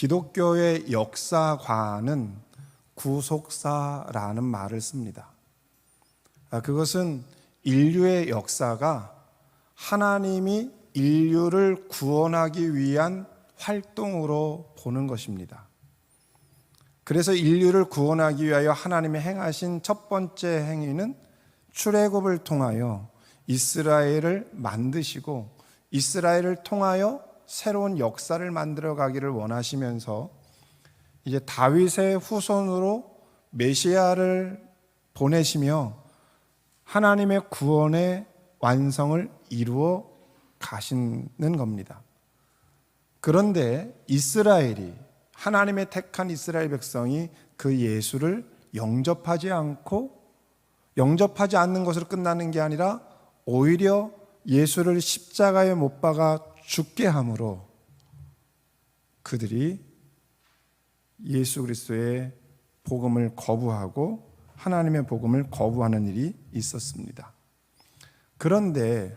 기독교의 역사관은 구속사라는 말을 씁니다. 그것은 인류의 역사가 하나님이 인류를 구원하기 위한 활동으로 보는 것입니다. 그래서 인류를 구원하기 위하여 하나님이 행하신 첫 번째 행위는 출애굽을 통하여 이스라엘을 만드시고 이스라엘을 통하여 새로운 역사를 만들어 가기를 원하시면서 이제 다윗의 후손으로 메시아를 보내시며 하나님의 구원의 완성을 이루어 가시는 겁니다. 그런데 이스라엘이, 하나님의 택한 이스라엘 백성이 그 예수를 영접하지 않는 것으로 끝나는 게 아니라 오히려 예수를 십자가에 못 박아 죽게 함으로 그들이 예수 그리스도의 복음을 거부하고 하나님의 복음을 거부하는 일이 있었습니다. 그런데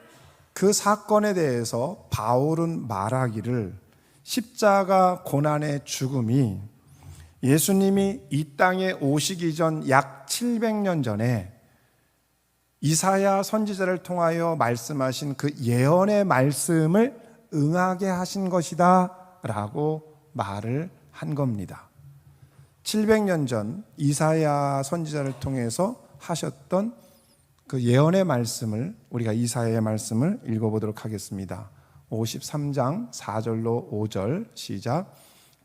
그 사건에 대해서 바울은 말하기를 십자가 고난의 죽음이 예수님이 이 땅에 오시기 전 약 700년 전에 이사야 선지자를 통하여 말씀하신 그 예언의 말씀을 응하게 하신 것이다 라고 말을 한 겁니다. 700년 전 이사야 선지자를 통해서 하셨던 그 예언의 말씀을, 우리가 이사야의 말씀을 읽어보도록 하겠습니다. 53장 4절로 5절 시작.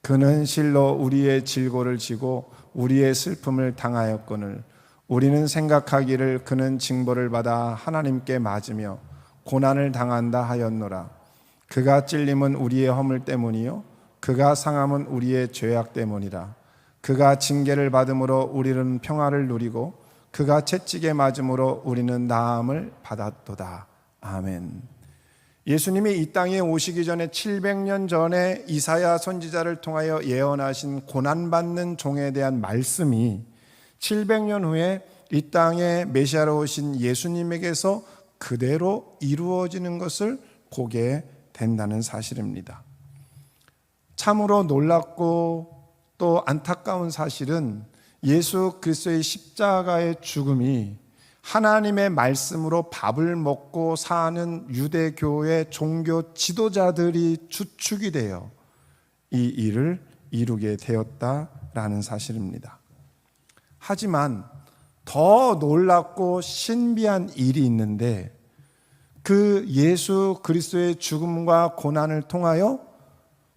그는 실로 우리의 질고를 지고 우리의 슬픔을 당하였거늘 우리는 생각하기를 그는 징벌을 받아 하나님께 맞으며 고난을 당한다 하였노라. 그가 찔림은 우리의 허물 때문이요 그가 상함은 우리의 죄악 때문이라. 그가 징계를 받음으로 우리는 평화를 누리고 그가 채찍에 맞음으로 우리는 나음을 받았도다. 아멘. 예수님이 이 땅에 오시기 전에 700년 전에 이사야 선지자를 통하여 예언하신 고난받는 종에 대한 말씀이 700년 후에 이 땅에 메시아로 오신 예수님에게서 그대로 이루어지는 것을 보게 된다는 사실입니다. 참으로 놀랍고 또 안타까운 사실은 예수 그리스도의 십자가의 죽음이 하나님의 말씀으로 밥을 먹고 사는 유대교의 종교 지도자들이 주축이 되어 이 일을 이루게 되었다라는 사실입니다. 하지만 더 놀랍고 신비한 일이 있는데 그 예수 그리스도의 죽음과 고난을 통하여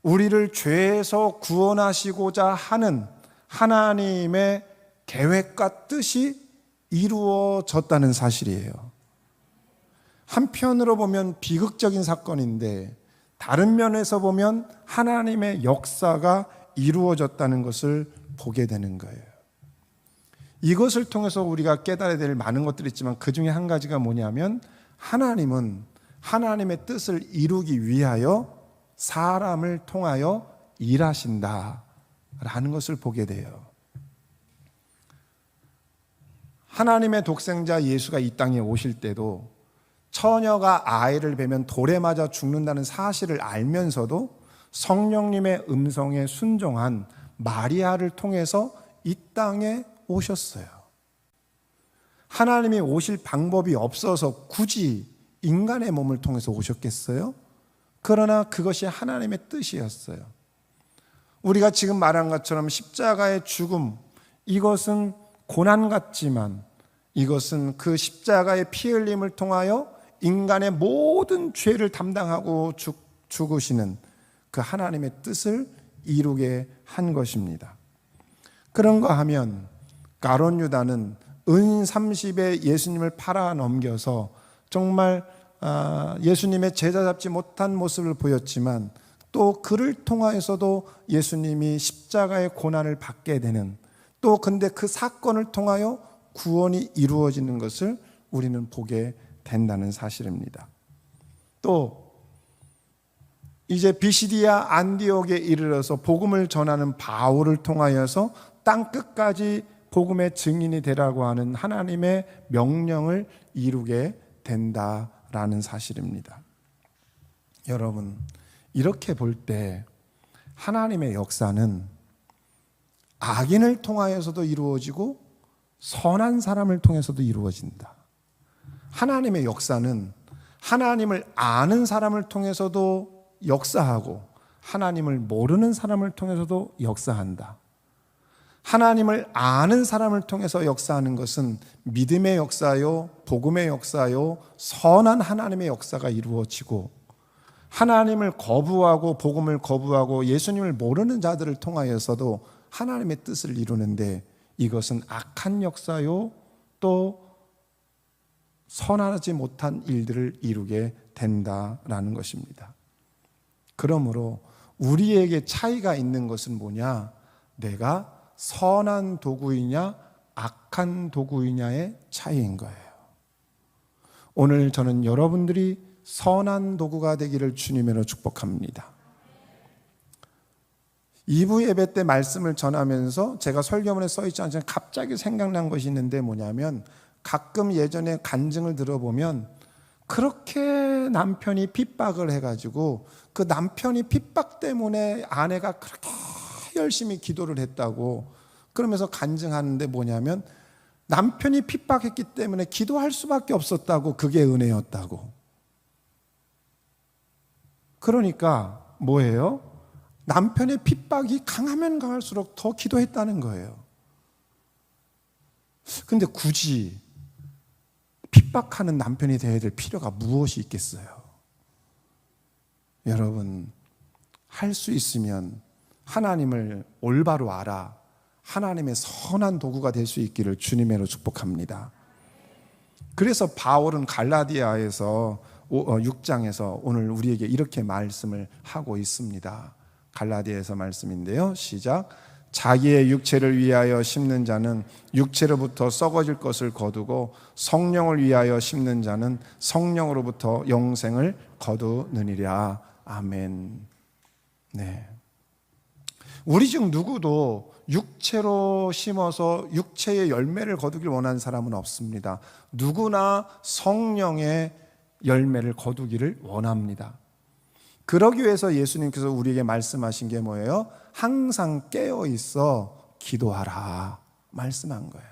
우리를 죄에서 구원하시고자 하는 하나님의 계획과 뜻이 이루어졌다는 사실이에요. 한편으로 보면 비극적인 사건인데 다른 면에서 보면 하나님의 역사가 이루어졌다는 것을 보게 되는 거예요. 이것을 통해서 우리가 깨달아야 될 많은 것들이 있지만 그 중에 한 가지가 뭐냐면 하나님은 하나님의 뜻을 이루기 위하여 사람을 통하여 일하신다라는 것을 보게 돼요. 하나님의 독생자 예수가 이 땅에 오실 때도 처녀가 아이를 베면 돌에 맞아 죽는다는 사실을 알면서도 성령님의 음성에 순종한 마리아를 통해서 이 땅에 오셨어요. 하나님이 오실 방법이 없어서 굳이 인간의 몸을 통해서 오셨겠어요? 그러나 그것이 하나님의 뜻이었어요. 우리가 지금 말한 것처럼 십자가의 죽음, 이것은 고난 같지만 이것은 그 십자가의 피 흘림을 통하여 인간의 모든 죄를 담당하고 죽으시는 그 하나님의 뜻을 이루게 한 것입니다. 그런가 하면 가룟 유다는 은 30에 예수님을 팔아 넘겨서 정말 예수님의 제자 잡지 못한 모습을 보였지만 또 그를 통하여서도 예수님이 십자가의 고난을 받게 되는, 또 근데 그 사건을 통하여 구원이 이루어지는 것을 우리는 보게 된다는 사실입니다. 또 이제 비시디아 안디옥에 이르러서 복음을 전하는 바울을 통하여서 땅 끝까지 복음의 증인이 되라고 하는 하나님의 명령을 이루게 된다라는 사실입니다. 여러분, 이렇게 볼 때 하나님의 역사는 악인을 통하여서도 이루어지고 선한 사람을 통해서도 이루어진다. 하나님의 역사는 하나님을 아는 사람을 통해서도 역사하고 하나님을 모르는 사람을 통해서도 역사한다. 하나님을 아는 사람을 통해서 역사하는 것은 믿음의 역사요, 복음의 역사요, 선한 하나님의 역사가 이루어지고, 하나님을 거부하고 복음을 거부하고 예수님을 모르는 자들을 통하여서도 하나님의 뜻을 이루는데, 이것은 악한 역사요, 또 선하지 못한 일들을 이루게 된다라는 것입니다. 그러므로 우리에게 차이가 있는 것은 뭐냐? 내가 선한 도구이냐 악한 도구이냐의 차이인 거예요. 오늘 저는 여러분들이 선한 도구가 되기를 주님으로 축복합니다. 2부 예배 때 말씀을 전하면서 제가 설교문에 써있지 않지만 갑자기 생각난 것이 있는데, 뭐냐면 가끔 예전에 간증을 들어보면 그렇게 남편이 핍박을 해가지고 그 남편이 핍박 때문에 아내가 그렇게 열심히 기도를 했다고, 그러면서 간증하는데 뭐냐면 남편이 핍박했기 때문에 기도할 수밖에 없었다고, 그게 은혜였다고. 그러니까 뭐예요? 남편의 핍박이 강하면 강할수록 더 기도했다는 거예요. 근데 굳이 핍박하는 남편이 되어야 될 필요가 무엇이 있겠어요? 여러분, 할 수 있으면 하나님을 올바로 알아 하나님의 선한 도구가 될 수 있기를 주님으로 축복합니다. 그래서 바울은 갈라디아에서 6장에서 오늘 우리에게 이렇게 말씀을 하고 있습니다. 갈라디아에서 말씀인데요, 시작. 자기의 육체를 위하여 심는 자는 육체로부터 썩어질 것을 거두고 성령을 위하여 심는 자는 성령으로부터 영생을 거두느니라. 아멘. 네. 우리 중 누구도 육체로 심어서 육체의 열매를 거두길 원하는 사람은 없습니다. 누구나 성령의 열매를 거두기를 원합니다. 그러기 위해서 예수님께서 우리에게 말씀하신 게 뭐예요? 항상 깨어 있어 기도하라 말씀한 거예요.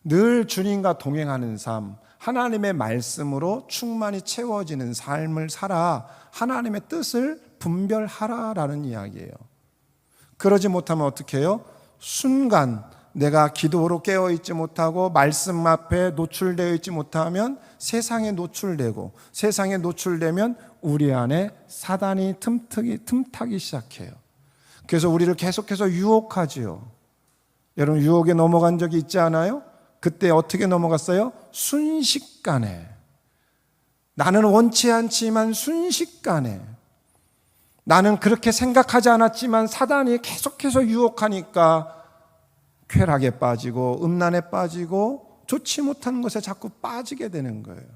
늘 주님과 동행하는 삶, 하나님의 말씀으로 충만히 채워지는 삶을 살아 하나님의 뜻을 분별하라라는 이야기예요. 그러지 못하면 어떻게 해요? 순간 내가 기도로 깨어있지 못하고 말씀 앞에 노출되어 있지 못하면 세상에 노출되고, 세상에 노출되면 우리 안에 사단이 틈타기 시작해요. 그래서 우리를 계속해서 유혹하지요. 여러분, 유혹에 넘어간 적이 있지 않아요? 그때 어떻게 넘어갔어요? 순식간에. 나는 원치 않지만 순식간에, 나는 그렇게 생각하지 않았지만 사단이 계속해서 유혹하니까 쾌락에 빠지고 음란에 빠지고 좋지 못한 것에 자꾸 빠지게 되는 거예요.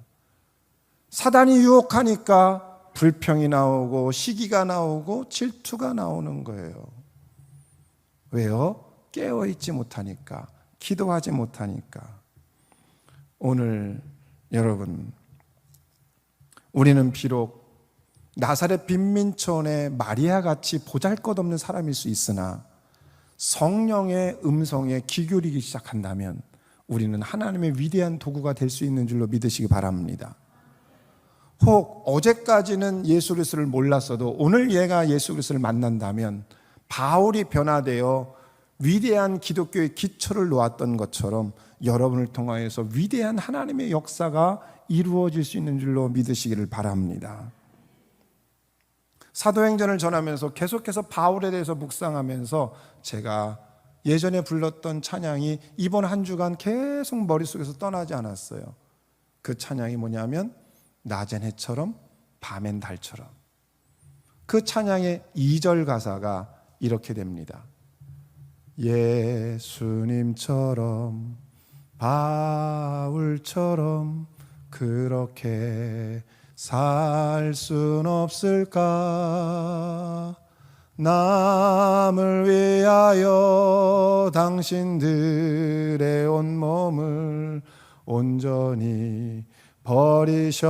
사단이 유혹하니까 불평이 나오고 시기가 나오고 질투가 나오는 거예요. 왜요? 깨어있지 못하니까, 기도하지 못하니까. 오늘 여러분, 우리는 비록 나사렛 빈민촌의 마리아같이 보잘것없는 사람일 수 있으나 성령의 음성에 귀 기울이기 시작한다면 우리는 하나님의 위대한 도구가 될 수 있는 줄로 믿으시기 바랍니다. 혹 어제까지는 예수 그리스도를 몰랐어도 오늘 얘가 예수 그리스도를 만난다면 바울이 변화되어 위대한 기독교의 기초를 놓았던 것처럼 여러분을 통하여서 위대한 하나님의 역사가 이루어질 수 있는 줄로 믿으시기를 바랍니다. 사도행전을 전하면서 계속해서 바울에 대해서 묵상하면서 제가 예전에 불렀던 찬양이 이번 한 주간 계속 머릿속에서 떠나지 않았어요. 그 찬양이 뭐냐면 낮엔 해처럼 밤엔 달처럼. 그 찬양의 2절 가사가 이렇게 됩니다. 예수님처럼 바울처럼 그렇게 살 순 없을까? 남을 위하여 당신들의 온몸을 온전히 버리셨던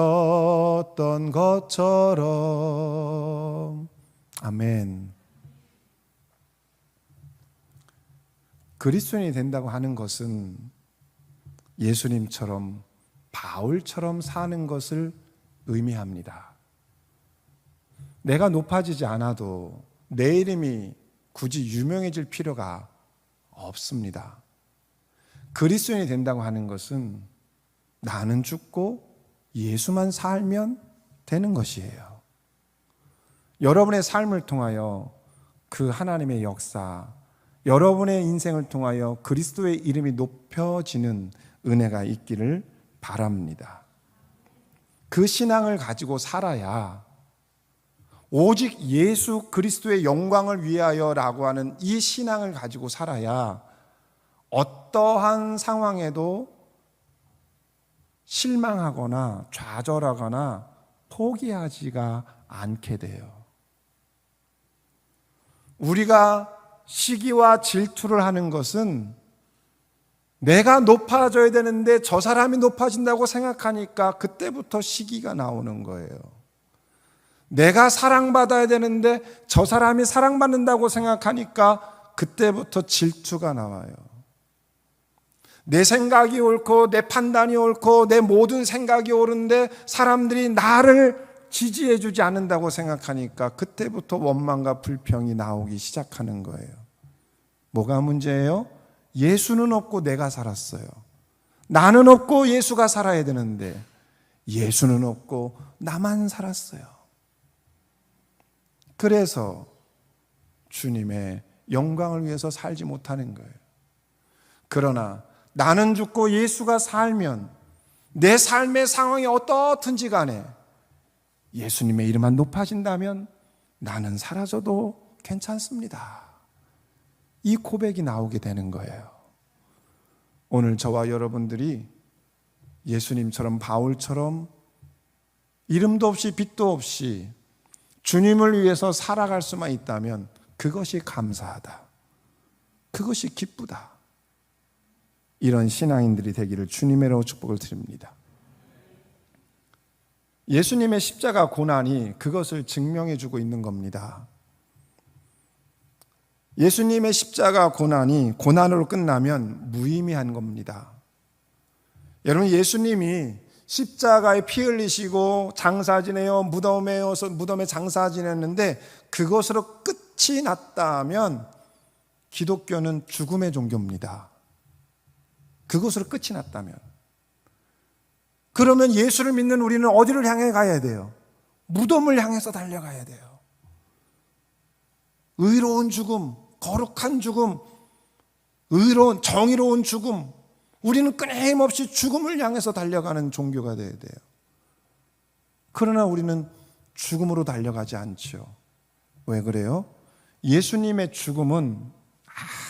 것처럼. 아멘. 그리스도인이 된다고 하는 것은 예수님처럼 바울처럼 사는 것을 의미합니다. 내가 높아지지 않아도 내 이름이 굳이 유명해질 필요가 없습니다. 그리스도인이 된다고 하는 것은 나는 죽고 예수만 살면 되는 것이에요. 여러분의 삶을 통하여 그 하나님의 역사, 여러분의 인생을 통하여 그리스도의 이름이 높여지는 은혜가 있기를 바랍니다. 그 신앙을 가지고 살아야, 오직 예수 그리스도의 영광을 위하여라고 하는 이 신앙을 가지고 살아야 어떠한 상황에도 실망하거나 좌절하거나 포기하지가 않게 돼요. 우리가 시기와 질투를 하는 것은 내가 높아져야 되는데 저 사람이 높아진다고 생각하니까 그때부터 시기가 나오는 거예요. 내가 사랑받아야 되는데 저 사람이 사랑받는다고 생각하니까 그때부터 질투가 나와요. 내 생각이 옳고 내 판단이 옳고 내 모든 생각이 옳은데 사람들이 나를 지지해 주지 않는다고 생각하니까 그때부터 원망과 불평이 나오기 시작하는 거예요. 뭐가 문제예요? 예수는 없고 내가 살았어요. 나는 없고 예수가 살아야 되는데 예수는 없고 나만 살았어요. 그래서 주님의 영광을 위해서 살지 못하는 거예요. 그러나 나는 죽고 예수가 살면 내 삶의 상황이 어떻든지 간에 예수님의 이름만 높아진다면 나는 사라져도 괜찮습니다. 이 고백이 나오게 되는 거예요. 오늘 저와 여러분들이 예수님처럼 바울처럼 이름도 없이 빛도 없이 주님을 위해서 살아갈 수만 있다면 그것이 감사하다. 그것이 기쁘다. 이런 신앙인들이 되기를 주님의 이름으로 축복을 드립니다. 예수님의 십자가 고난이 그것을 증명해 주고 있는 겁니다. 예수님의 십자가 고난이 고난으로 끝나면 무의미한 겁니다. 여러분, 예수님이 십자가에 피 흘리시고 장사 지내어 무덤에 장사 지냈는데 그것으로 끝이 났다면 기독교는 죽음의 종교입니다. 그것으로 끝이 났다면. 그러면 예수를 믿는 우리는 어디를 향해 가야 돼요? 무덤을 향해서 달려가야 돼요. 의로운 죽음, 거룩한 죽음, 의로운 정의로운 죽음, 우리는 끊임없이 죽음을 향해서 달려가는 종교가 되어야 돼요. 그러나 우리는 죽음으로 달려가지 않죠. 왜 그래요? 예수님의 죽음은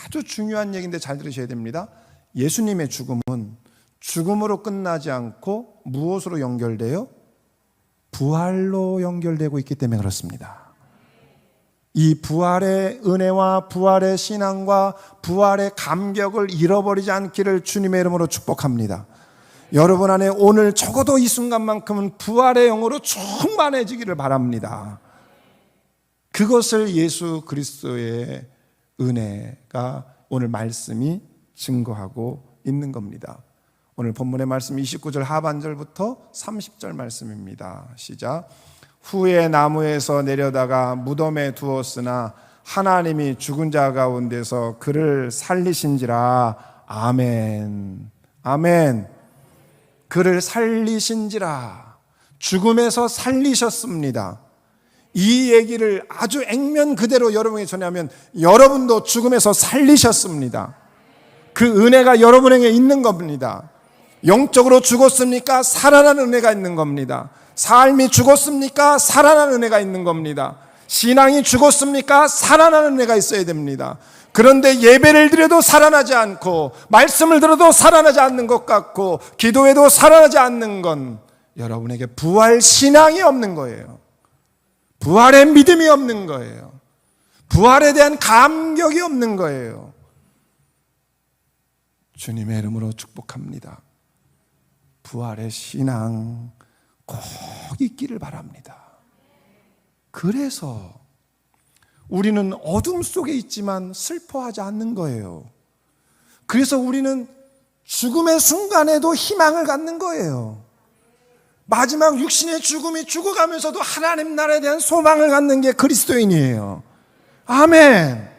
아주 중요한 얘기인데 잘 들으셔야 됩니다. 예수님의 죽음은 죽음으로 끝나지 않고 무엇으로 연결돼요? 부활로 연결되고 있기 때문에 그렇습니다. 이 부활의 은혜와 부활의 신앙과 부활의 감격을 잃어버리지 않기를 주님의 이름으로 축복합니다. 여러분 안에 오늘 적어도 이 순간만큼은 부활의 영으로 충만해지기를 바랍니다. 그것을 예수 그리스도의 은혜가 오늘 말씀이 증거하고 있는 겁니다. 오늘 본문의 말씀 29절 하반절부터 30절 말씀입니다. 시작. 후에 나무에서 내려다가 무덤에 두었으나 하나님이 죽은 자 가운데서 그를 살리신지라. 아멘. 아멘. 그를 살리신지라. 죽음에서 살리셨습니다. 이 얘기를 아주 액면 그대로 여러분에게 전하면 여러분도 죽음에서 살리셨습니다. 그 은혜가 여러분에게 있는 겁니다. 영적으로 죽었습니까? 살아난 은혜가 있는 겁니다. 삶이 죽었습니까? 살아난 은혜가 있는 겁니다. 신앙이 죽었습니까? 살아난 은혜가 있어야 됩니다. 그런데 예배를 드려도 살아나지 않고 말씀을 들어도 살아나지 않는 것 같고 기도해도 살아나지 않는 건 여러분에게 부활 신앙이 없는 거예요. 부활의 믿음이 없는 거예요. 부활에 대한 감격이 없는 거예요. 주님의 이름으로 축복합니다. 부활의 신앙 꼭 있기를 바랍니다. 그래서 우리는 어둠 속에 있지만 슬퍼하지 않는 거예요. 그래서 우리는 죽음의 순간에도 희망을 갖는 거예요. 마지막 육신의 죽음이 죽어가면서도 하나님 나라에 대한 소망을 갖는 게 그리스도인이에요. 아멘.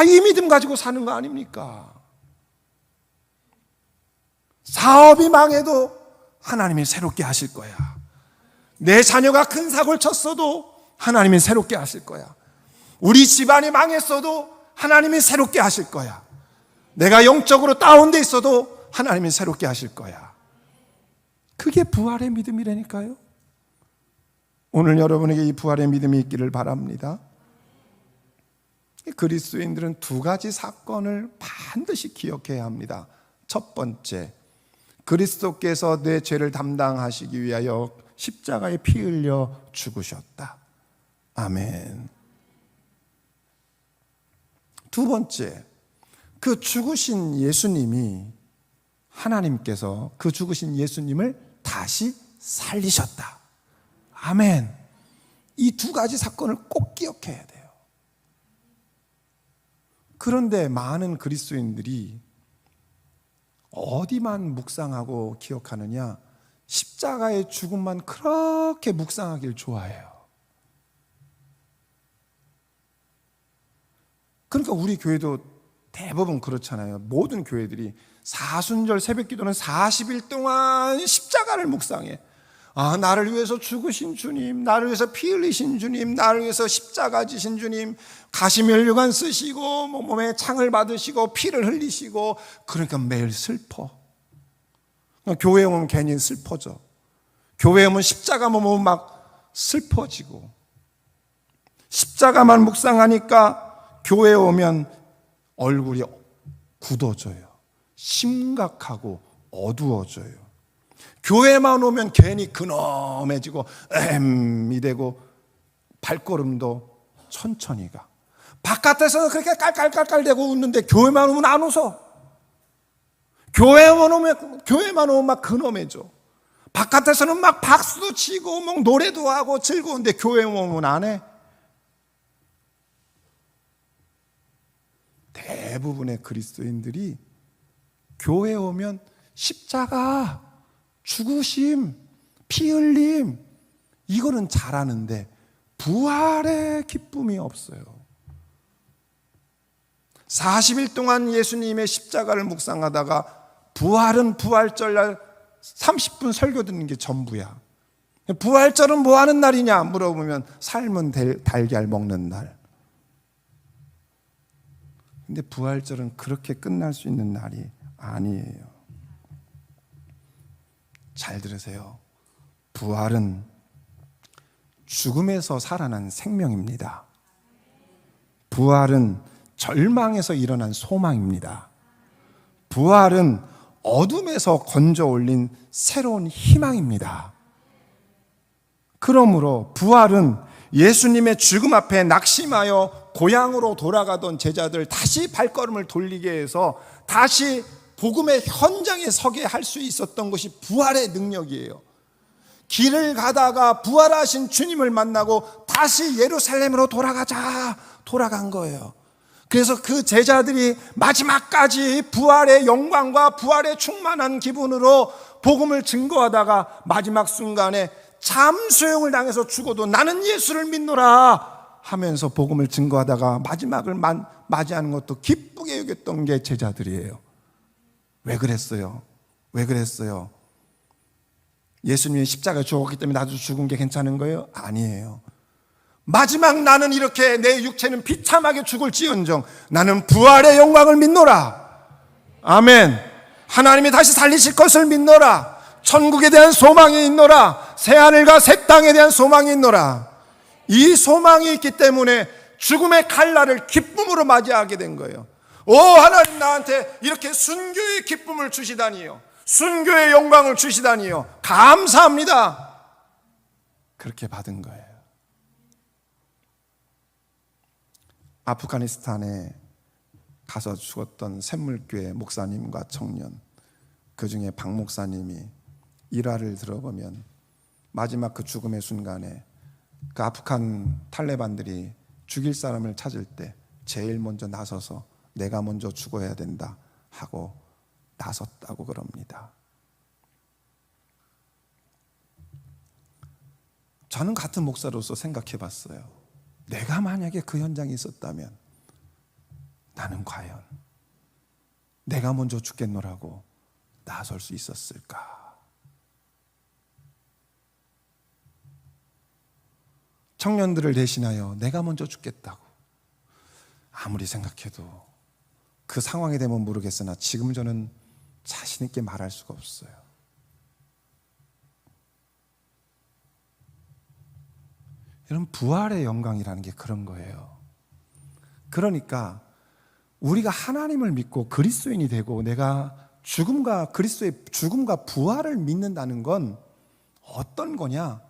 이 믿음 가지고 사는 거 아닙니까? 사업이 망해도 하나님이 새롭게 하실 거야. 내 자녀가 큰 사고를 쳤어도 하나님이 새롭게 하실 거야. 우리 집안이 망했어도 하나님이 새롭게 하실 거야. 내가 영적으로 다운돼 있어도 하나님이 새롭게 하실 거야. 그게 부활의 믿음이라니까요. 오늘 여러분에게 이 부활의 믿음이 있기를 바랍니다. 그리스도인들은 두 가지 사건을 반드시 기억해야 합니다. 첫 번째, 그리스도께서 내 죄를 담당하시기 위하여 십자가에 피 흘려 죽으셨다. 아멘. 두 번째, 그 죽으신 예수님이, 하나님께서 그 죽으신 예수님을 다시 살리셨다. 아멘. 이 두 가지 사건을 꼭 기억해야 돼요. 그런데 많은 그리스도인들이 어디만 묵상하고 기억하느냐? 십자가의 죽음만 그렇게 묵상하길 좋아해요. 그러니까 우리 교회도 대부분 그렇잖아요. 모든 교회들이 사순절 새벽기도는 40일 동안 십자가를 묵상해. 나를 위해서 죽으신 주님, 나를 위해서 피 흘리신 주님, 나를 위해서 십자가 지신 주님, 가시면류관 쓰시고 몸에 창을 받으시고 피를 흘리시고, 그러니까 매일 슬퍼. 교회 오면 괜히 슬퍼져. 교회 오면 십자가 보면 막 슬퍼지고, 십자가만 묵상하니까 교회 오면 얼굴이 굳어져요. 심각하고 어두워져요. 교회만 오면 괜히 근엄해지고 엠이 되고 발걸음도 천천히 가. 바깥에서는 그렇게 깔깔깔깔대고 웃는데 교회만 오면 안 웃어. 교회만 오면 막 근엄해져. 바깥에서는 막 박수도 치고 막 노래도 하고 즐거운데 교회 오면 안 해. 대부분의 그리스도인들이 교회 오면 십자가, 죽으심, 피 흘림, 이거는 잘하는데 부활의 기쁨이 없어요. 40일 동안 예수님의 십자가를 묵상하다가 부활은 부활절날 30분 설교 듣는 게 전부야. 부활절은 뭐 하는 날이냐 물어보면 삶은 달걀 먹는 날. 근데 부활절은 그렇게 끝날 수 있는 날이 아니에요. 잘 들으세요. 부활은 죽음에서 살아난 생명입니다. 부활은 절망에서 일어난 소망입니다. 부활은 어둠에서 건져 올린 새로운 희망입니다. 그러므로 부활은 예수님의 죽음 앞에 낙심하여 고향으로 돌아가던 제자들 다시 발걸음을 돌리게 해서 다시 복음의 현장에 서게 할 수 있었던 것이 부활의 능력이에요. 길을 가다가 부활하신 주님을 만나고 다시 예루살렘으로 돌아간 거예요. 그래서 그 제자들이 마지막까지 부활의 영광과 부활의 충만한 기분으로 복음을 증거하다가 마지막 순간에 잠수형을 당해서 죽어도 나는 예수를 믿노라 하면서 복음을 증거하다가 마지막을 맞이하는 것도 기쁘게 여겼던 게 제자들이에요. 왜 그랬어요? 예수님이 십자가에 죽었기 때문에 나도 죽은 게 괜찮은 거예요? 아니에요. 마지막 나는 이렇게 내 육체는 비참하게 죽을지언정 나는 부활의 영광을 믿노라. 아멘. 하나님이 다시 살리실 것을 믿노라. 천국에 대한 소망이 있노라. 새하늘과 새 땅에 대한 소망이 있노라. 이 소망이 있기 때문에 죽음의 칼날을 기쁨으로 맞이하게 된 거예요. 하나님 나한테 이렇게 순교의 기쁨을 주시다니요, 순교의 영광을 주시다니요, 감사합니다. 그렇게 받은 거예요. 아프가니스탄에 가서 죽었던 샘물교회 목사님과 청년, 그 중에 박 목사님이 일화를 들어보면 마지막 그 죽음의 순간에 그 아프간 탈레반들이 죽일 사람을 찾을 때 제일 먼저 나서서 내가 먼저 죽어야 된다 하고 나섰다고 그럽니다. 저는 같은 목사로서 생각해 봤어요. 내가 만약에 그 현장에 있었다면 나는 과연 내가 먼저 죽겠노라고 나설 수 있었을까? 청년들을 대신하여 내가 먼저 죽겠다고 아무리 생각해도 그 상황이 되면 모르겠으나 지금 저는 자신 있게 말할 수가 없어요. 여러분, 부활의 영광이라는 게 그런 거예요. 그러니까 우리가 하나님을 믿고 그리스도인이 되고 내가 그리스도의 죽음과 부활을 믿는다는 건 어떤 거냐?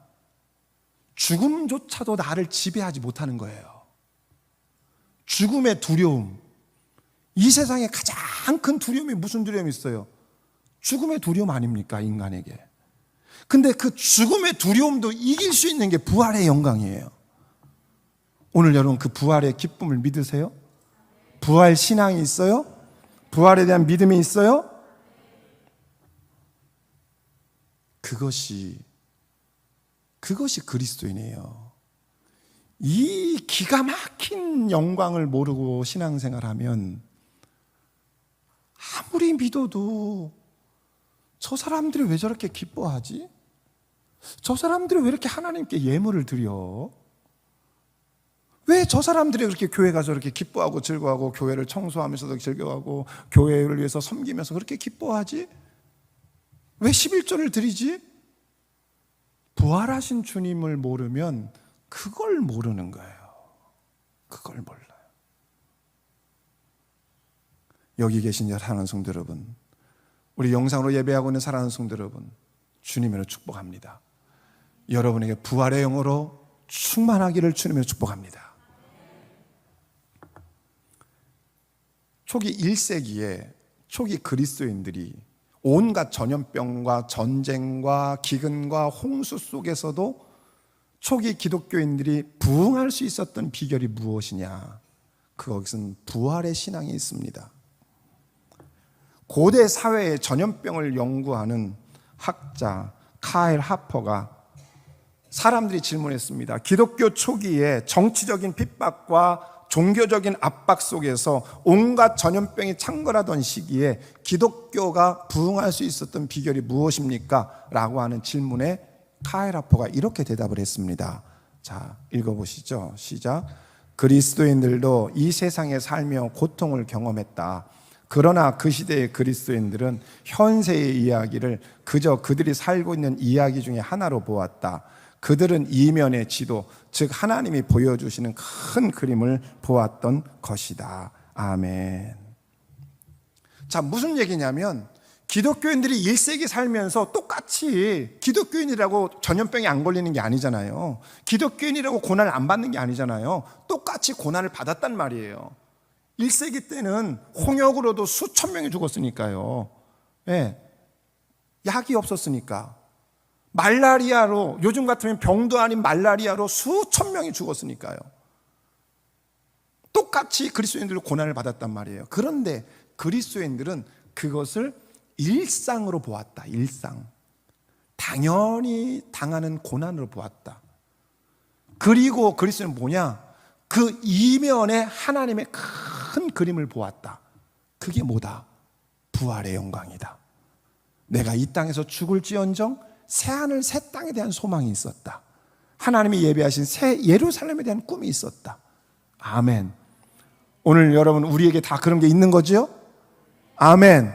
죽음조차도 나를 지배하지 못하는 거예요. 죽음의 두려움. 이 세상에 가장 큰 두려움이 무슨 두려움이 있어요? 죽음의 두려움 아닙니까, 인간에게? 근데 그 죽음의 두려움도 이길 수 있는 게 부활의 영광이에요. 오늘 여러분 그 부활의 기쁨을 믿으세요? 부활 신앙이 있어요? 부활에 대한 믿음이 있어요? 그것이 그리스도인이에요. 이 기가 막힌 영광을 모르고 신앙생활하면 아무리 믿어도 저 사람들이 왜 저렇게 기뻐하지? 저 사람들이 왜 이렇게 하나님께 예물을 드려? 왜 저 사람들이 그렇게 교회 가서 그렇게 기뻐하고 즐거워하고 교회를 청소하면서도 즐거워하고 교회를 위해서 섬기면서 그렇게 기뻐하지? 왜 11조를 드리지? 부활하신 주님을 모르면 그걸 모르는 거예요. 그걸 몰라요. 여기 계신 사랑하는 성도 여러분, 우리 영상으로 예배하고 있는 사랑하는 성도 여러분, 주님으로 축복합니다. 여러분에게 부활의 영으로 충만하기를 주님으로 축복합니다. 초기 1세기에 초기 그리스도인들이 온갖 전염병과 전쟁과 기근과 홍수 속에서도 초기 기독교인들이 부흥할 수 있었던 비결이 무엇이냐? 그것은 부활의 신앙이 있습니다. 고대 사회의 전염병을 연구하는 학자 카일 하퍼가 사람들이 질문했습니다. 기독교 초기에 정치적인 핍박과 종교적인 압박 속에서 온갖 전염병이 창궐하던 시기에 기독교가 부흥할 수 있었던 비결이 무엇입니까? 라고 하는 질문에 카일 하퍼가 이렇게 대답을 했습니다. 자, 읽어보시죠. 시작. 그리스도인들도 이 세상에 살며 고통을 경험했다. 그러나 그 시대의 그리스도인들은 현세의 이야기를 그저 그들이 살고 있는 이야기 중에 하나로 보았다. 그들은 이면의 지도, 즉 하나님이 보여주시는 큰 그림을 보았던 것이다. 아멘. 자, 무슨 얘기냐면 기독교인들이 1세기 살면서 똑같이 기독교인이라고 전염병이 안 걸리는 게 아니잖아요. 기독교인이라고 고난을 안 받는 게 아니잖아요. 똑같이 고난을 받았단 말이에요. 1세기 때는 홍역으로도 수천 명이 죽었으니까요. 네. 약이 없었으니까. 말라리아로, 요즘 같으면 병도 아닌 말라리아로 수천 명이 죽었으니까요. 똑같이 그리스도인들도 고난을 받았단 말이에요. 그런데 그리스도인들은 그것을 일상으로 보았다. 일상. 당연히 당하는 고난으로 보았다. 그리고 그리스도는 뭐냐? 그 이면에 하나님의 큰 그림을 보았다. 그게 뭐다? 부활의 영광이다. 내가 이 땅에서 죽을지언정 새하늘 새 땅에 대한 소망이 있었다. 하나님이 예배하신 새 예루살렘에 대한 꿈이 있었다. 아멘. 오늘 여러분 우리에게 다 그런 게 있는 거죠? 아멘.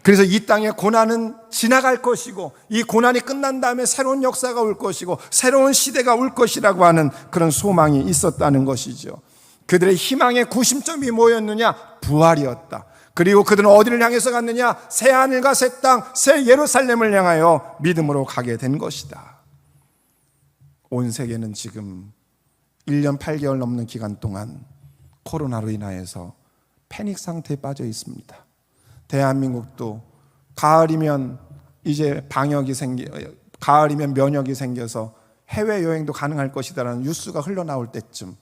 그래서 이 땅의 고난은 지나갈 것이고 이 고난이 끝난 다음에 새로운 역사가 올 것이고 새로운 시대가 올 것이라고 하는 그런 소망이 있었다는 것이죠. 그들의 희망의 구심점이 뭐였느냐? 부활이었다. 그리고 그들은 어디를 향해서 갔느냐? 새 하늘과 새 땅, 새 예루살렘을 향하여 믿음으로 가게 된 것이다. 온 세계는 지금 1년 8개월 넘는 기간 동안 코로나로 인하여서 패닉 상태에 빠져 있습니다. 대한민국도 가을이면 이제 가을이면 면역이 생겨서 해외여행도 가능할 것이다라는 뉴스가 흘러나올 때쯤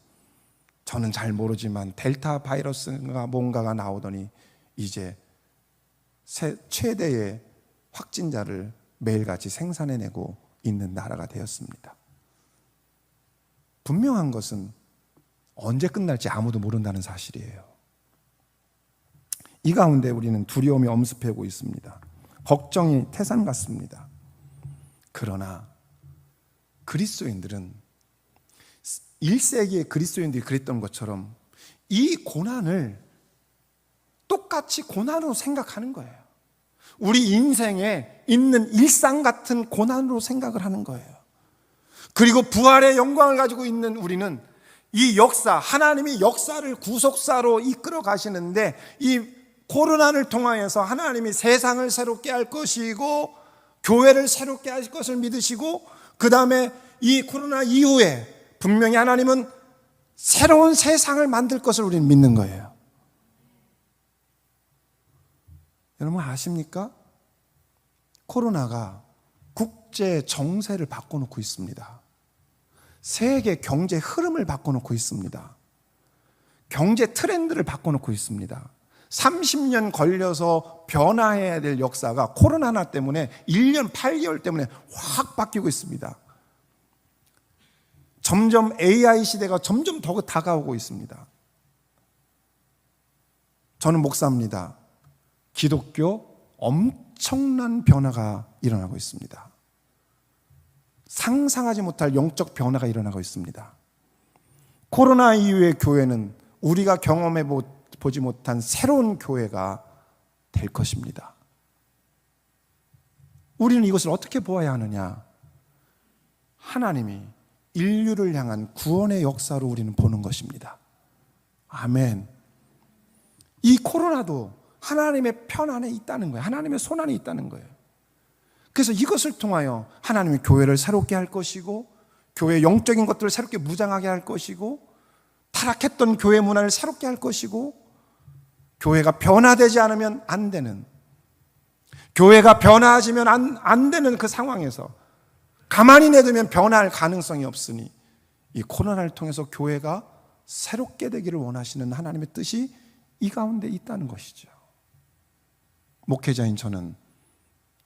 저는 잘 모르지만 델타 바이러스가 뭔가가 나오더니 이제 최대의 확진자를 매일같이 생산해내고 있는 나라가 되었습니다. 분명한 것은 언제 끝날지 아무도 모른다는 사실이에요. 이 가운데 우리는 두려움이 엄습하고 있습니다. 걱정이 태산 같습니다. 그러나 그리스도인들은 1세기의 그리스도인들이 그랬던 것처럼 이 고난을 똑같이 고난으로 생각하는 거예요. 우리 인생에 있는 일상 같은 고난으로 생각을 하는 거예요. 그리고 부활의 영광을 가지고 있는 우리는 이 역사, 하나님이 역사를 구속사로 이끌어 가시는데 이 코로나를 통하여서 하나님이 세상을 새롭게 할 것이고 교회를 새롭게 할 것을 믿으시고 그 다음에 이 코로나 이후에 분명히 하나님은 새로운 세상을 만들 것을 우리는 믿는 거예요. 여러분 아십니까? 코로나가 국제 정세를 바꿔놓고 있습니다. 세계 경제 흐름을 바꿔놓고 있습니다. 경제 트렌드를 바꿔놓고 있습니다. 30년 걸려서 변화해야 될 역사가 코로나 하나 때문에 1년 8개월 때문에 확 바뀌고 있습니다. 점점 AI 시대가 점점 더 다가오고 있습니다. 저는 목사입니다. 기독교 엄청난 변화가 일어나고 있습니다. 상상하지 못할 영적 변화가 일어나고 있습니다. 코로나 이후의 교회는 우리가 경험해 보지 못한 새로운 교회가 될 것입니다. 우리는 이것을 어떻게 보아야 하느냐? 하나님이 인류를 향한 구원의 역사로 우리는 보는 것입니다. 아멘. 이 코로나도 하나님의 편 안에 있다는 거예요. 하나님의 손 안에 있다는 거예요. 그래서 이것을 통하여 하나님이 교회를 새롭게 할 것이고 교회의 영적인 것들을 새롭게 무장하게 할 것이고 타락했던 교회 문화를 새롭게 할 것이고 교회가 변화되지 않으면 안 되는, 교회가 변화하지면 안 되는 그 상황에서 가만히 내두면 변화할 가능성이 없으니 이 코로나를 통해서 교회가 새롭게 되기를 원하시는 하나님의 뜻이 이 가운데 있다는 것이죠. 목회자인 저는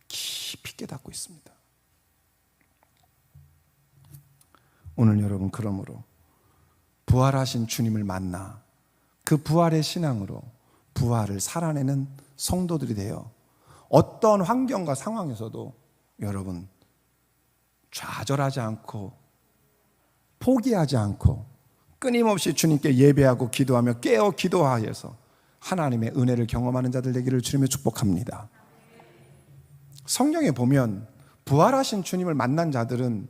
깊이 깨닫고 있습니다. 오늘 여러분 그러므로 부활하신 주님을 만나 그 부활의 신앙으로 부활을 살아내는 성도들이 되어 어떤 환경과 상황에서도 여러분 좌절하지 않고 포기하지 않고 끊임없이 주님께 예배하고 기도하며 깨어 기도하여서 하나님의 은혜를 경험하는 자들 되기를 주님의 축복합니다. 성경에 보면 부활하신 주님을 만난 자들은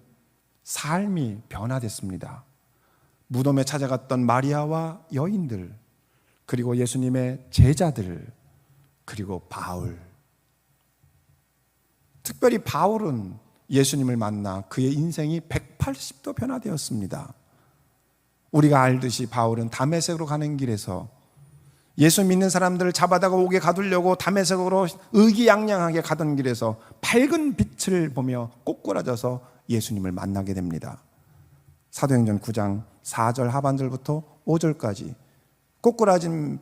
삶이 변화됐습니다. 무덤에 찾아갔던 마리아와 여인들, 그리고 예수님의 제자들, 그리고 바울. 특별히 바울은 예수님을 만나 그의 인생이 180도 변화되었습니다. 우리가 알듯이 바울은 다메섹으로 가는 길에서 예수 믿는 사람들을 잡아다가 옥에 가두려고 다메섹으로 의기양양하게 가던 길에서 밝은 빛을 보며 꼬꾸라져서 예수님을 만나게 됩니다. 사도행전 9장 4절 하반절부터 5절까지 꼬꾸라진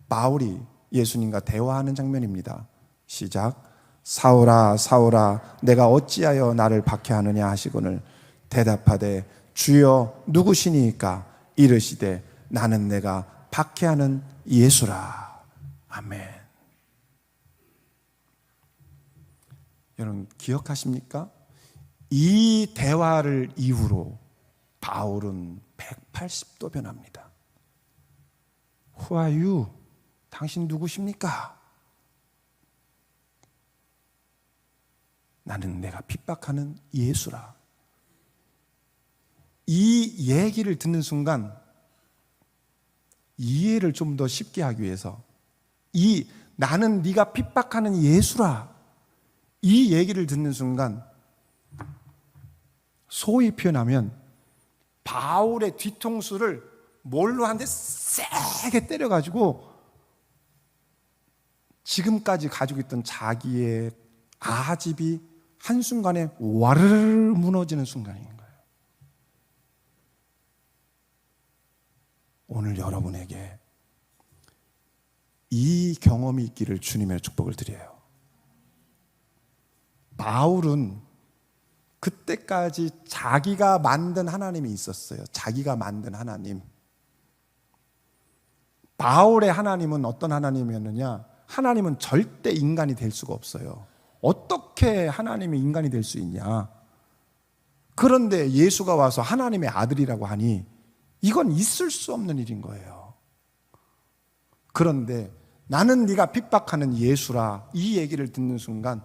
바울이 예수님과 대화하는 장면입니다. 시작. 사울아 사울아 내가 어찌하여 나를 박해하느냐 하시거늘 대답하되 주여 누구시니까 이르시되 나는 내가 박해하는 예수라. 아멘. 여러분 기억하십니까? 이 대화를 이후로 바울은 180도 변합니다. Who are you? 당신 누구십니까? 나는 내가 핍박하는 예수라. 이 얘기를 듣는 순간 이해를 좀 더 쉽게 하기 위해서 이 나는 네가 핍박하는 예수라 이 얘기를 듣는 순간 소위 표현하면 바울의 뒤통수를 뭘로 한 대 세게 때려가지고 지금까지 가지고 있던 자기의 아집이 한순간에 와르르 무너지는 순간인 거예요. 오늘 여러분에게 이 경험이 있기를 주님의 축복을 드려요. 바울은 그때까지 자기가 만든 하나님이 있었어요. 자기가 만든 하나님. 바울의 하나님은 어떤 하나님이었느냐? 하나님은 절대 인간이 될 수가 없어요. 어떻게 하나님이 인간이 될 수 있냐? 그런데 예수가 와서 하나님의 아들이라고 하니 이건 있을 수 없는 일인 거예요. 그런데 나는 네가 핍박하는 예수라, 이 얘기를 듣는 순간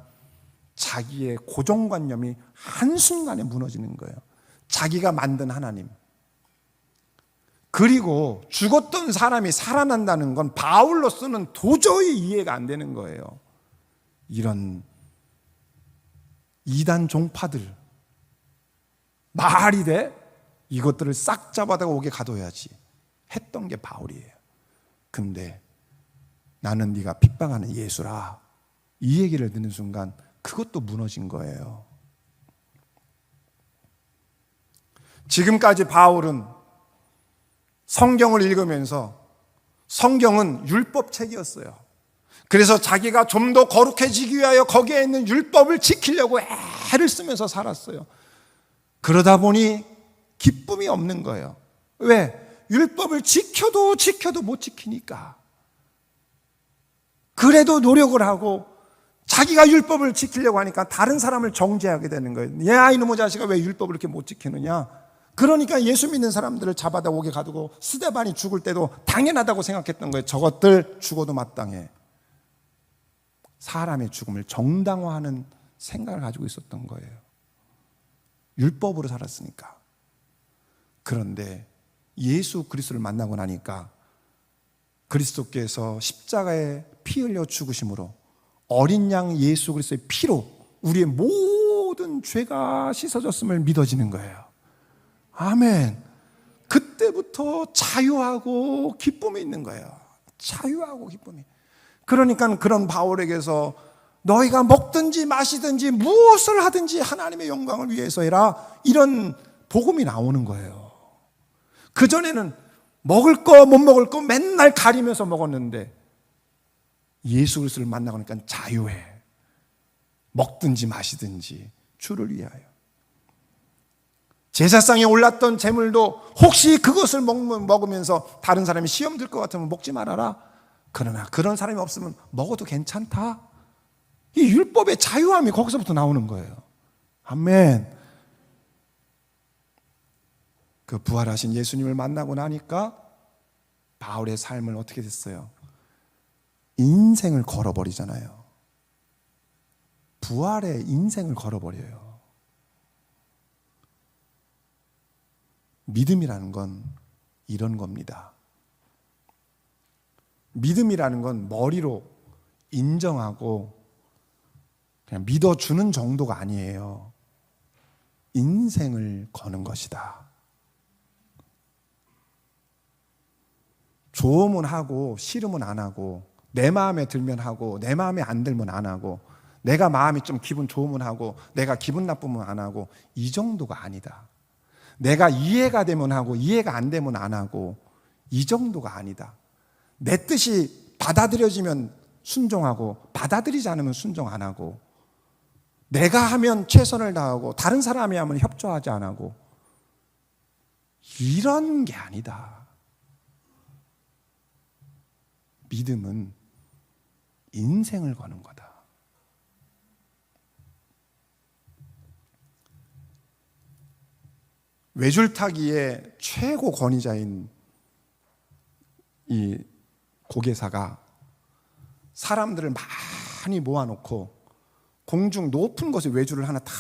자기의 고정관념이 한순간에 무너지는 거예요. 자기가 만든 하나님. 그리고 죽었던 사람이 살아난다는 건 바울로서는 도저히 이해가 안 되는 거예요. 이런 이단 종파들, 말이 돼? 이것들을 싹 잡아다가 옥에 가둬야지 했던 게 바울이에요. 근데 나는 네가 핍박하는 예수라, 이 얘기를 듣는 순간 그것도 무너진 거예요. 지금까지 바울은 성경을 읽으면서, 성경은 율법책이었어요. 그래서 자기가 좀 더 거룩해지기 위하여 거기에 있는 율법을 지키려고 애를 쓰면서 살았어요. 그러다 보니 기쁨이 없는 거예요. 왜? 율법을 지켜도 못 지키니까. 그래도 노력을 하고 자기가 율법을 지키려고 하니까 다른 사람을 정죄하게 되는 거예요. 야, 이놈의 자식아, 왜 율법을 이렇게 못 지키느냐? 그러니까 예수 믿는 사람들을 잡아다 옥에 가두고 스데반이 죽을 때도 당연하다고 생각했던 거예요. 저것들 죽어도 마땅해. 사람의 죽음을 정당화하는 생각을 가지고 있었던 거예요. 율법으로 살았으니까. 그런데 예수 그리스도를 만나고 나니까 그리스도께서 십자가에 피 흘려 죽으심으로 어린 양 예수 그리스도의 피로 우리의 모든 죄가 씻어졌음을 믿어지는 거예요. 아멘. 그때부터 자유하고 기쁨이 있는 거예요. 자유하고 기쁨이. 그러니까 그런 바울에게서 너희가 먹든지 마시든지 무엇을 하든지 하나님의 영광을 위해서 해라, 이런 복음이 나오는 거예요. 그전에는 먹을 거 못 먹을 거 맨날 가리면서 먹었는데 예수 그리스도를 만나고 나니까 자유해. 먹든지 마시든지 주를 위하여. 제사상에 올랐던 제물도 혹시 그것을 먹으면서 다른 사람이 시험 들 것 같으면 먹지 말아라. 그러나 그런 사람이 없으면 먹어도 괜찮다. 이 율법의 자유함이 거기서부터 나오는 거예요. 아멘. 그 부활하신 예수님을 만나고 나니까 바울의 삶을 어떻게 됐어요? 인생을 걸어버리잖아요. 부활의 인생을 걸어버려요. 믿음이라는 건 이런 겁니다. 믿음이라는 건 머리로 인정하고 그냥 믿어주는 정도가 아니에요. 인생을 거는 것이다. 좋으면 하고 싫으면 안 하고, 내 마음에 들면 하고 내 마음에 안 들면 안 하고, 내가 마음이 좀 기분 좋으면 하고 내가 기분 나쁘면 안 하고, 이 정도가 아니다. 내가 이해가 되면 하고 이해가 안 되면 안 하고, 이 정도가 아니다. 내 뜻이 받아들여지면 순종하고 받아들이지 않으면 순종 안 하고, 내가 하면 최선을 다하고 다른 사람이 하면 협조하지 안 하고, 이런 게 아니다. 믿음은 인생을 거는 거다. 외줄타기의 최고 권위자인 이 고개사가 사람들을 많이 모아놓고 공중 높은 곳에 외줄을 하나 탁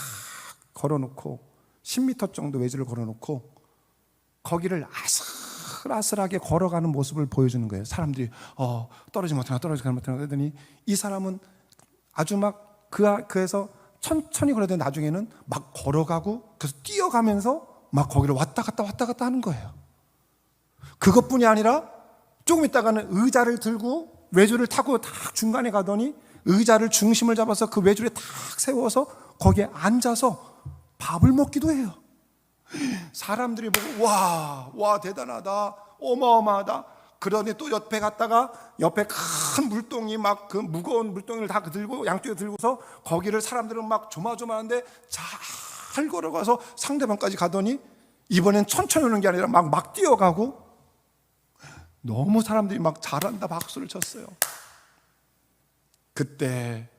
걸어놓고 10m 정도 외줄을 걸어놓고 거기를 아슬아슬하게 걸어가는 모습을 보여주는 거예요. 사람들이 떨어지면 어떡하나 떨어지면 어떡하나 그러더니 이 사람은 아주 막 그에서 천천히 걸어도 나중에는 막 걸어가고 그래서 뛰어가면서 막 거기를 왔다 갔다 하는 거예요. 그것뿐이 아니라 조금 있다가는 의자를 들고 외줄을 타고 딱 중간에 가더니 의자를 중심을 잡아서 그 외줄에 탁 세워서 거기에 앉아서 밥을 먹기도 해요. 사람들이 보고 와 대단하다, 어마어마하다. 그러니 또 옆에 갔다가 옆에 큰 물동이 막 그 무거운 물동이를 다 들고 양쪽에 들고서 거기를 사람들은 막 조마조마하는데 잘 걸어가서 상대방까지 가더니 이번엔 천천히 오는 게 아니라 막 뛰어가고 너무 사람들이 막 잘한다 박수를 쳤어요. 그때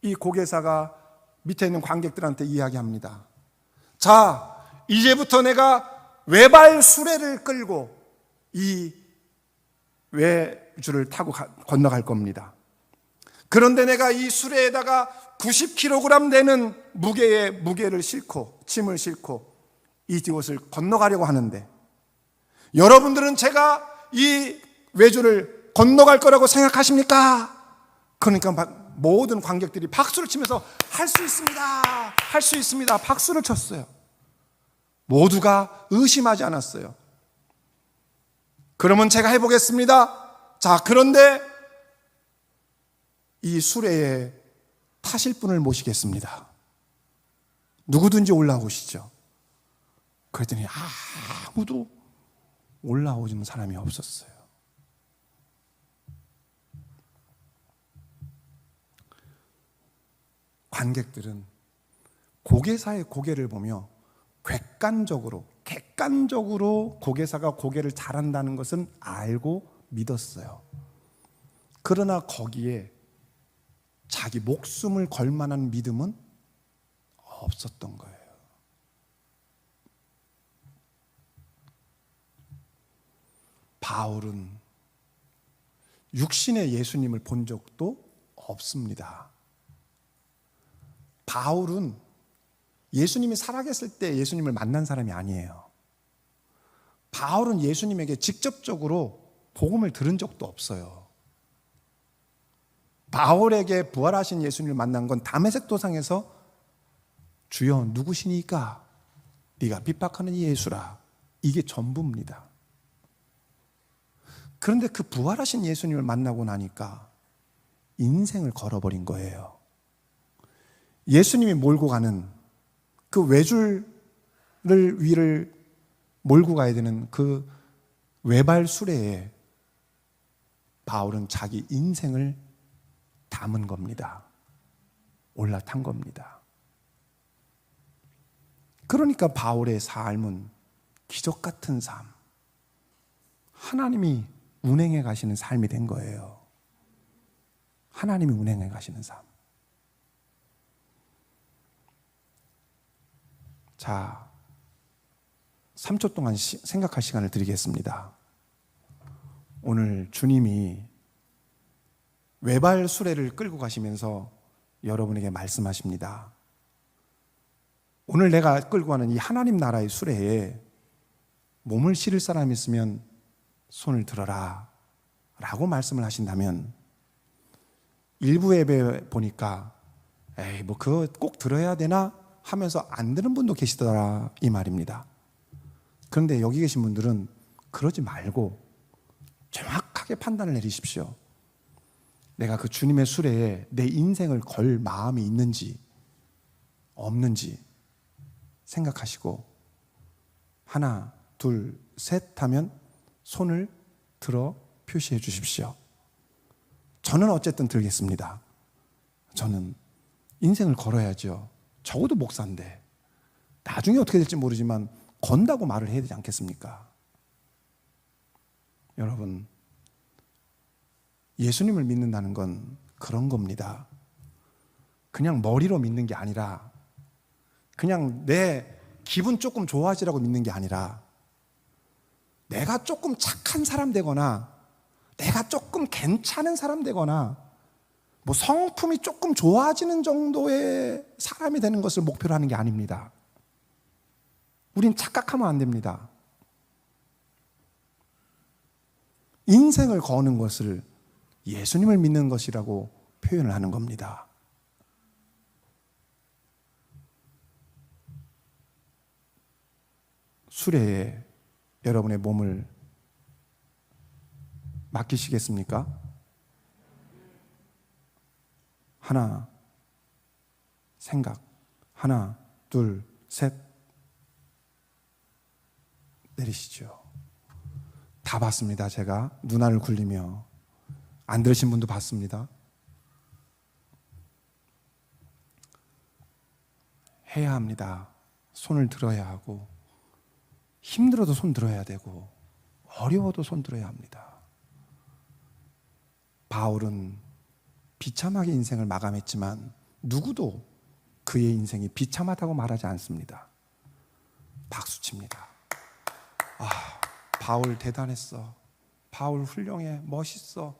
이 고개사가 밑에 있는 관객들한테 이야기합니다. 자, 이제부터 내가 외발 수레를 끌고 이 외주를 타고 건너갈 겁니다. 그런데 내가 이 수레에다가 90kg 되는 무게를 싣고 짐을 싣고 이곳을 건너가려고 하는데 여러분들은 제가 이 외주를 건너갈 거라고 생각하십니까? 그러니까 모든 관객들이 박수를 치면서 할 수 있습니다, 할 수 있습니다 박수를 쳤어요. 모두가 의심하지 않았어요. 그러면 제가 해보겠습니다. 자, 그런데 이 수레에 타실 분을 모시겠습니다. 누구든지 올라오시죠. 그랬더니 아무도 올라오는 사람이 없었어요. 관객들은 고개사의 고개를 보며 객관적으로 고개사가 고개를 잘한다는 것은 알고 믿었어요. 그러나 거기에 자기 목숨을 걸 만한 믿음은 없었던 거예요. 바울은 육신의 예수님을 본 적도 없습니다. 바울은 예수님이 살아계실 때 예수님을 만난 사람이 아니에요. 바울은 예수님에게 직접적으로 복음을 들은 적도 없어요. 바울에게 부활하신 예수님을 만난 건 다메섹 도상에서 주여 누구시니까? 네가 핍박하는 이 예수라. 이게 전부입니다. 그런데 그 부활하신 예수님을 만나고 나니까 인생을 걸어버린 거예요. 예수님이 몰고 가는 그 외줄을 위를 몰고 가야 되는 그 외발 수레에 바울은 자기 인생을 담은 겁니다. 올라탄 겁니다. 그러니까 바울의 삶은 기적 같은 삶, 하나님이 운행해 가시는 삶이 된 거예요. 하나님이 운행해 가시는 삶. 자, 3초 동안 생각할 시간을 드리겠습니다. 오늘 주님이 외발 수레를 끌고 가시면서 여러분에게 말씀하십니다. 오늘 내가 끌고 가는 이 하나님 나라의 수레에 몸을 실을 사람이 있으면 손을 들어라 라고 말씀을 하신다면, 일부 예배 보니까 에이 뭐 그거 꼭 들어야 되나 하면서 안 듣는 분도 계시더라 이 말입니다. 그런데 여기 계신 분들은 그러지 말고 정확하게 판단을 내리십시오. 내가 그 주님의 수레에 내 인생을 걸 마음이 있는지 없는지 생각하시고 하나, 둘, 셋 하면 손을 들어 표시해 주십시오. 저는 어쨌든 들겠습니다. 저는 인생을 걸어야죠. 적어도 목사인데 나중에 어떻게 될지 모르지만 건다고 말을 해야 되지 않겠습니까? 여러분, 예수님을 믿는다는 건 그런 겁니다. 그냥 머리로 믿는 게 아니라, 그냥 내 기분 조금 좋아지라고 믿는 게 아니라, 내가 조금 착한 사람 되거나 내가 조금 괜찮은 사람 되거나 뭐 성품이 조금 좋아지는 정도의 사람이 되는 것을 목표로 하는 게 아닙니다. 우린 착각하면 안 됩니다. 인생을 거는 것을 예수님을 믿는 것이라고 표현을 하는 겁니다. 수레에 여러분의 몸을 맡기시겠습니까? 하나, 생각. 하나, 둘, 셋. 내리시죠. 다 봤습니다. 제가 눈알을 굴리며. 안 들으신 분도 봤습니다. 해야 합니다. 손을 들어야 하고, 힘들어도 손 들어야 되고, 어려워도 손 들어야 합니다. 바울은 비참하게 인생을 마감했지만 누구도 그의 인생이 비참하다고 말하지 않습니다. 박수칩니다. 아, 바울 대단했어. 바울 훌륭해. 멋있어.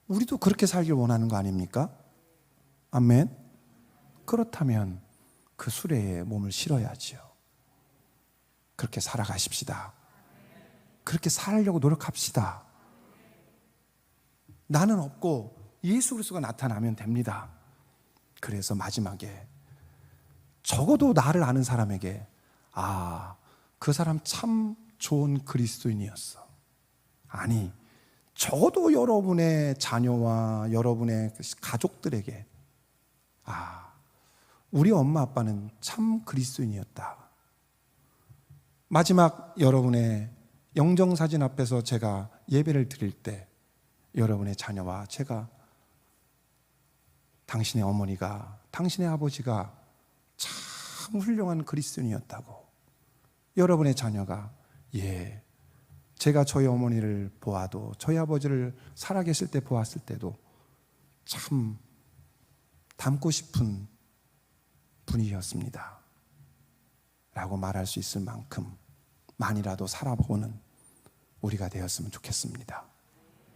우리도 그렇게 살길 원하는 거 아닙니까? 아멘. 그렇다면 그 수레에 몸을 실어야지요. 그렇게 살아가십시다. 그렇게 살려고 노력합시다. 나는 없고 예수 그리스도가 나타나면 됩니다. 그래서 마지막에 적어도 나를 아는 사람에게 아, 그 사람 참 좋은 그리스도인이었어. 아니, 적어도 여러분의 자녀와 여러분의 가족들에게 아, 우리 엄마 아빠는 참 그리스도인이었다. 마지막 여러분의 영정사진 앞에서 제가 예배를 드릴 때 여러분의 자녀와 제가 당신의 어머니가, 당신의 아버지가 참 훌륭한 그리스도인이었다고, 여러분의 자녀가 예, 제가 저희 어머니를 보아도 저희 아버지를 살아계실 때 보았을 때도 참 닮고 싶은 분이었습니다 라고 말할 수 있을 만큼 만이라도 살아보는 우리가 되었으면 좋겠습니다.